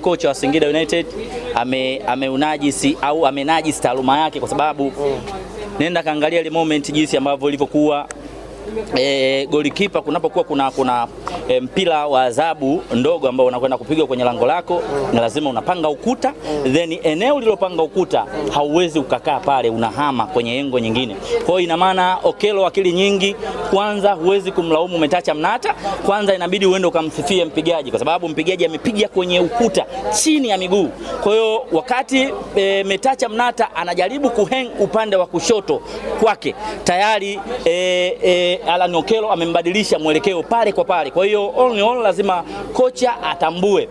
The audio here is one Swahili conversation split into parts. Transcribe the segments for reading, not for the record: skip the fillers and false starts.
kocha wa Singida United ameunajisi au amenajisi taaluma yake, kwa sababu nenda kaangalia ile moment jinsi ambavyo ilivyokuwa. Golikipa kunapokuwa kuna mpira wa adhabu ndogo ambao unakwenda kupigwa kwenye lango lako, na lazima unapanga ukuta, then eneo lililopanga ukuta hauwezi ukakaa pale, unahama kwenye engo nyingine. Kwa hiyo ina maana Okello akili nyingi, kwanza huwezi kumlaumu Metacha Mnata, kwanza inabidi uende ukamsifie mpigaji, kwa sababu mpigaji amepiga kwenye ukuta chini ya miguu. Kwa hiyo wakati Metacha Mnata anajaribu kuhang upande wa kushoto kwake, tayari Alan Okello amembadilisha mwelekeo pale kwa pale. Kwa hiyo all in all lazima kocha atambue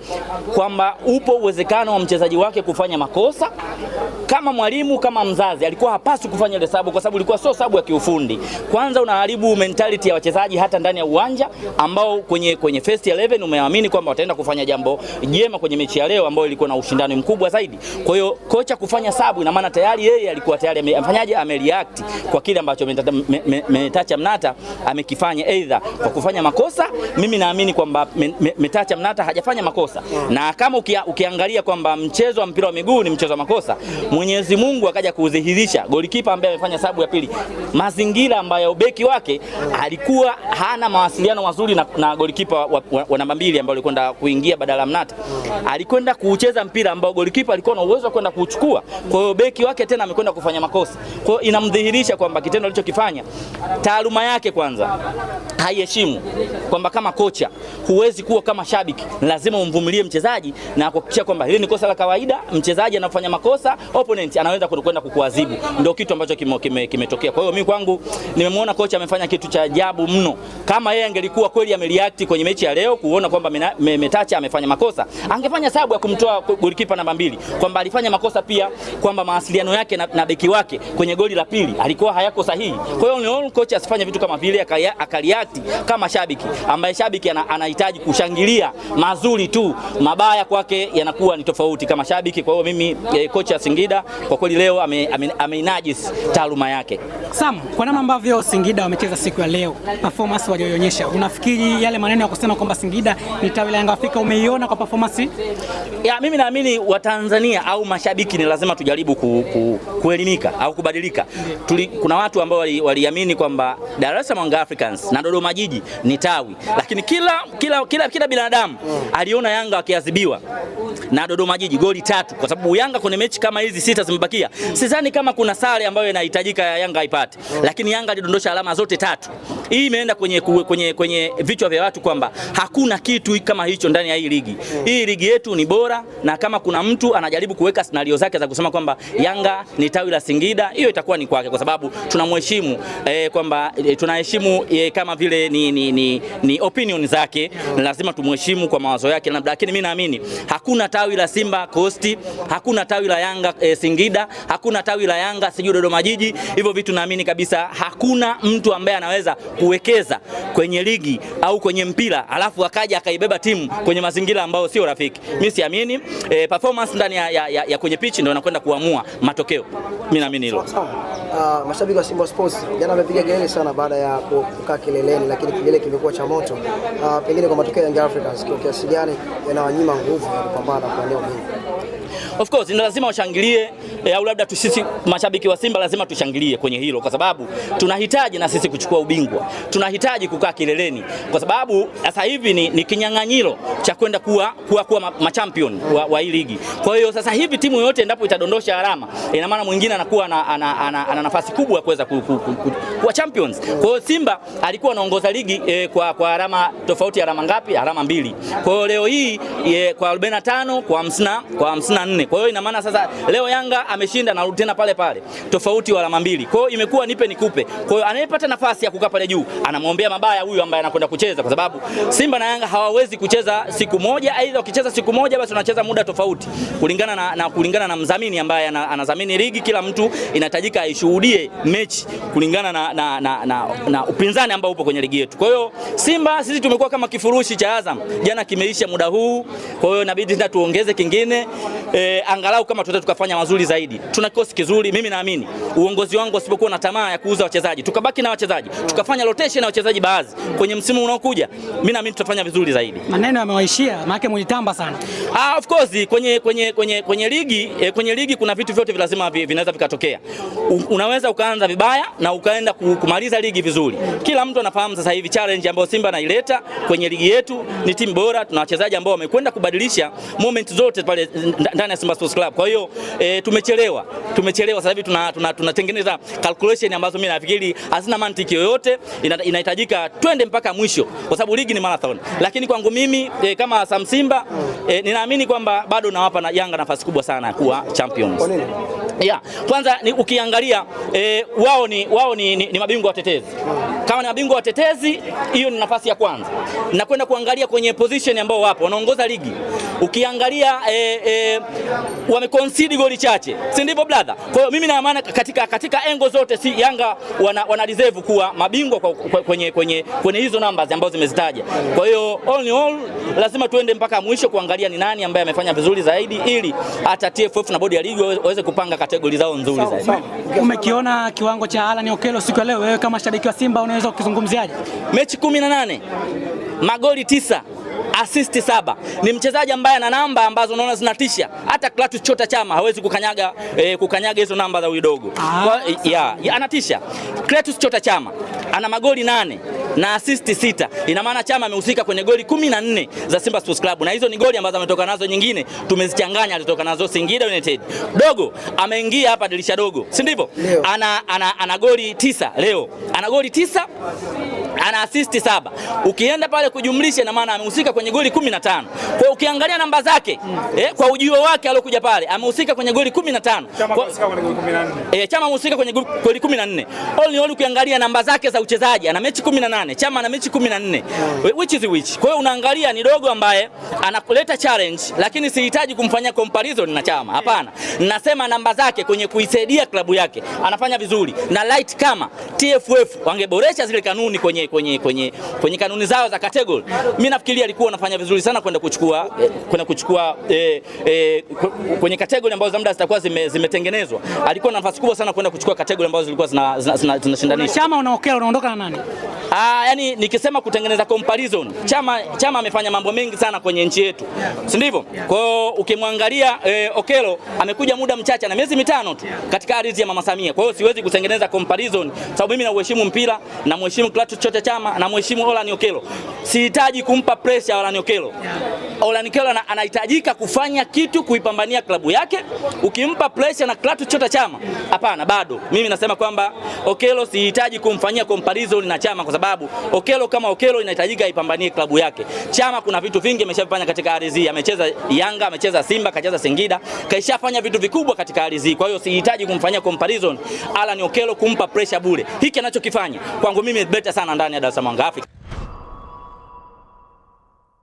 kwamba upo uwezekano wa mchezaji wake kufanya makosa. Kama mwalimu, kama mzazi, alikuwa hapaswi kufanya ile sababu, kwa sababu ilikuwa sio sababu ya kiufundi. Kwanza unaharibu mentality ya wachezaji hata ndani ya uwanja, ambao kwenye first 11 umeamini kwamba wataenda kufanya jambo jema kwenye mechi ya leo ambayo ilikuwa na ushindani mkubwa zaidi. Kwa hiyo kocha kufanya sababu, ina maana tayari yeye alikuwa tayari amereact kwa kile ambacho Metacha Mnata amekifanya, either kwa kufanya makosa. Mimi naamini kwamba Metacha Mnata hajafanya makosa, na kama ukiangalia kwamba mchezo wa mpira wa miguu ni mchezo wa makosa, Mwenyezi Mungu akaja kudhihirisha golikipa ambaye amefanya sababu ya pili, mazingira ambayo beki wake alikuwa hana mawasiliano mazuri na golikipa wa namba 2 ambaye alikwenda kuingia badala ya Mnata, alikwenda kucheza mpira ambao golikipa alikuwa na uwezo wa kwenda kuchukua. Kwa hiyo beki wake tena amekwenda kufanya makosa. Kwa hiyo inamdhihirisha kwamba kitendo alichokifanya, taaluma yake kwanza haiheshimu, kwamba kama kocha huwezi kuwa kama shabiki, lazima umvumilie mchezaji na kuhakikisha kwamba hili ni kosa la kawaida. Mchezaji anafanya makosa, opponent anaweza kwenda kukuadhibu. Ndio kitu ambacho kimetokea. Kwa hiyo mimi kwangu nimemwona kocha amefanya kitu cha ajabu mno. Kama yeye angelikuwa kweli amereact kwenye mechi ya leo kuona kwamba Metacha amefanya makosa, angefanya sababu ya kumtoa golikipa namba 2, kwamba alifanya makosa pia, kwamba mawasiliano yake na beki wake kwenye goli la pili alikuwa hayako sahihi. Kwa hiyo ni kocha asifanye vitu kama vile akareact kama shabiki, ambaye shabiki anahitaji kushangilia mazuri tu, mabaya kwake yanakuwa ni tofauti kama shabiki. Kwa hiyo mimi kocha Singida kwa kweli leo ameinajisi taaluma yake. Sam, kwa namna ambavyo Singida wamecheza siku ya leo, performance walioonyesha, unafikiri yale maneno ya kusema kwamba Singida ni tawi la Yanga Afrika umeiona kwa performance? Ya, mimi naamini Watanzania au mashabiki ni lazima tujaribu kuelimika au kubadilika. Kuna watu ambao waliamini kwamba Dar es Salaam Africans na Dodoma Jiji ni tawi, lakini kila binadamu aliona Yanga wakiadhibiwa na Dodoma Jiji goli 3, kwa sababu Yanga kwenye mechi kama hizi 6 zimebakia, sidhani kama kuna sare ambayo inahitajika Yanga ipate, lakini Yanga alidondosha alama zote 3. Hii imeenda kwenye vichwa vya watu kwamba hakuna kitu kama hicho ndani ya hii ligi. Hii ligi yetu ni bora, na kama kuna mtu anajaribu kuweka scenario zake za kusema kwamba Yanga ni tawi la Singida, hiyo itakuwa ni kwake, kwa sababu tunamheshimu kwamba tunaheshimu kama vile ni opinion zake, lazima tumheshimu kwa mawazo yake. Lakini mimi naamini hakuna tawi la Simba Coast, hakuna tawi la Yanga Singida, hakuna tawi la Yanga sijui Dodoma Jiji. Hivyo vitu naamini kabisa hakuna mtu ambaye anaweza kuwekeza kwenye ligi au kwenye mpira alafu akaja akaibeba timu kwenye mazingira ambayo sio rafiki. Mimi siamini. Performance ndani ya kwenye pitch ndio inakwenda kuamua matokeo. Mimi naamini hilo. Mashabiki wa Simba Sports jana wamepiga kelele sana baada ya kukaa kileleni, lakini kilele kimekuwa cha moto. Pengine kwa matokeo ya Young Africans kwa kiasi gani yanawanyima nguvu ya kupambana kwa eneo hili? Of course, ni lazima washangilie, au labda sisi mashabiki wa Simba lazima tushangilie kwenye hilo, kwa sababu tunahitaji na sisi kuchukua ubingwa. Tunahitaji kukaa kileleni, kwa sababu sasa hivi ni kinyang'anyiro cha kwenda kuwa machampion wa hii ligi. Kwa hiyo sasa hivi timu yote endapo itadondosha alama, ina maana mwingine anakuwa ana nafasi kubwa ya kuweza kuwa champions. Kwa hiyo Simba alikuwa anaongoza ligi kwa alama tofauti, alama ngapi? Alama 2. Kwa hiyo leo hii kwa 45 kwa 54. Kwa hiyo ina maana sasa leo Yanga ameshinda na rudi tena pale tofauti wa alama 2. Kwa hiyo imekuwa nipe nikupe. Kwa hiyo anayepata nafasi ya kukaa pale juu anamwombea mabaya huyu ambaye anakwenda kucheza, kwa sababu Simba na Yanga hawawezi kucheza siku moja. Aidha ukicheza siku moja basi unacheza muda tofauti kulingana na mdhamini ambaye anadhamini ligi. Kila mtu inahitajika aishuhudie mechi kulingana na upinzani ambao upo kwenye ligi yetu. Kwa hiyo Simba sisi tumekuwa kama kifurushi cha Azam. Jana kimeisha muda huu. Kwa hiyo inabidi tena tuongeze kingine. Angalau kama tutaweza tukafanya mazuri zaidi. Tuna kikosi kizuri. Mimi naamini uongozi wangu usipokuwa na tamaa ya kuuza wachezaji, tukabaki na wachezaji, tukafanya rotation na wachezaji baadhi kwenye msimu unaokuja, mimi naamini tutafanya vizuri zaidi. Maneno yamewaishia, maana mlitamba sana. Of course kwenye ligi kuna vitu vyote lazima vinaweza vikatokea. Unaweza ukaanza vibaya na ukaenda kumaliza ligi vizuri. Kila mtu anafahamu sasa hivi challenge ambayo Simba anaileta kwenye ligi yetu ni timu bora, tuna wachezaji ambao wamekwenda kubadilisha moment zote pale ndani ya Simba Sports Club. Kwa hiyo tumechelewa sasa hivi tunatengeneza calculation ambazo mimi nafikiri hazina mantiki yoyote. Inahitajika twende mpaka mwisho kwa sababu ligi ni marathon. Lakini kwangu mimi kama Sam Simba ninaamini kwamba bado nawapa na Yanga nafasi kubwa sana ya kuwa champions. Kwa nini? Kwanza ukiangalia wao ni mabingwa watetezi. Kama ni mabingwa watetezi, hiyo ni nafasi ya kwanza. Na kwenda kuangalia kwenye position ambao wapo wanaongoza ligi. Ukiangalia wameconcede goli chache. Si ndivyo brother? Kwa hiyo mimi na maana katika engo zote si Yanga wana deserve kuwa mabingwa kwenye hizo numbers ambazo zimezitaja. Kwa hiyo all in all lazima tuende mpaka mwisho kuangalia ni nani ambaye amefanya vizuri zaidi ili hata TFF na bodi ya ligi waweze kupanga kategori zao nzuri zaidi. Umekiona kiwango cha Alan Okello siku ya leo, wewe kama shabiki wa Simba unaweza kukizungumziaje? Mechi 18, magoli 9, assist 7. Ni mchezaji ambaye ana namba ambazo unaona zinatisha. Hata Clatous Chota Chama hawezi kukanyaga hizo namba za udogo. Anatisha. Clatous Chota Chama ana magoli 8 na assist 6. Ina maana Chama amehusika kwenye goli 14 za Simba Sports Club, na hizo ni goli ambazo ametoka nazo, nyingine tumezichanganya, alitoka nazo Singida United. Dogo ameingia hapa dirisha dogo, si ndivyo? Ana goli 9 leo. Ana goli 9, ana assist 7. Ukienda pale kujumlisha, ina maana amehusika kwenye goli 15. Kwa hiyo ukiangalia namba zake kwa ujio wake alokuja pale amehusika kwenye goli 15. Chama amehusika kwenye goli 14. All ukiangalia namba zake za uchezaji, ana mechi 18, Chama ana mechi 14. Which is which? Kwa hiyo unaangalia ni dogo ambaye anakuleta challenge, lakini sihitaji kumfanyia comparison na Chama. Hapana. Nasema namba zake kwenye kuisaidia klabu yake anafanya vizuri. Na light kama TFF wangeboresha zile kanuni kwenye kanuni zao za category, mimi nafikiria alikuwa anafanya vizuri sana kwenda kuchukua kwenye category ambazo za muda zitakuwa zimetengenezwa. Alikuwa na nafasi kubwa sana kwenda kuchukua category ambazo zilikuwa zinashindanisha. Chama unaokea unaondoka na nani? Yani nikisema kutengeneza comparison, Chama amefanya mambo mengi sana kwenye nchi yetu, si ndivyo? Kwa hiyo ukimwangalia Okello amekuja muda mchache na miezi 5 tu katika ardhi ya Mama Samia. Kwa hiyo siwezi kutengeneza comparison sababu mimi na uheshimu mpira, na mheshimu Clatous Chota Chama, na mheshimu Alan Okello. Sihitaji kumpa pressure Alan Okello. Alan Okello anahitajika kufanya kitu kuipambania klabu yake. Ukimpa pressure na Clatous Chota Chama, hapana, bado. Mimi nasema kwamba Okello sihitaji kumfanyia comparison na Chama kwa sababu Okello kama Okello inahitajika aipambanie klabu yake. Chama kuna vitu vingi ameshafanya katika ardhi. Amecheza Yanga, amecheza Simba, kacheza Singida, kaishafanya vitu vikubwa katika ardhi. Kwa hiyo sihitaji kumfanyia comparison Alan Okello, kumpa pressure bure. Hiki anachokifanya kwangu mimi better sana ndani ya Dar es Salaam Afrika.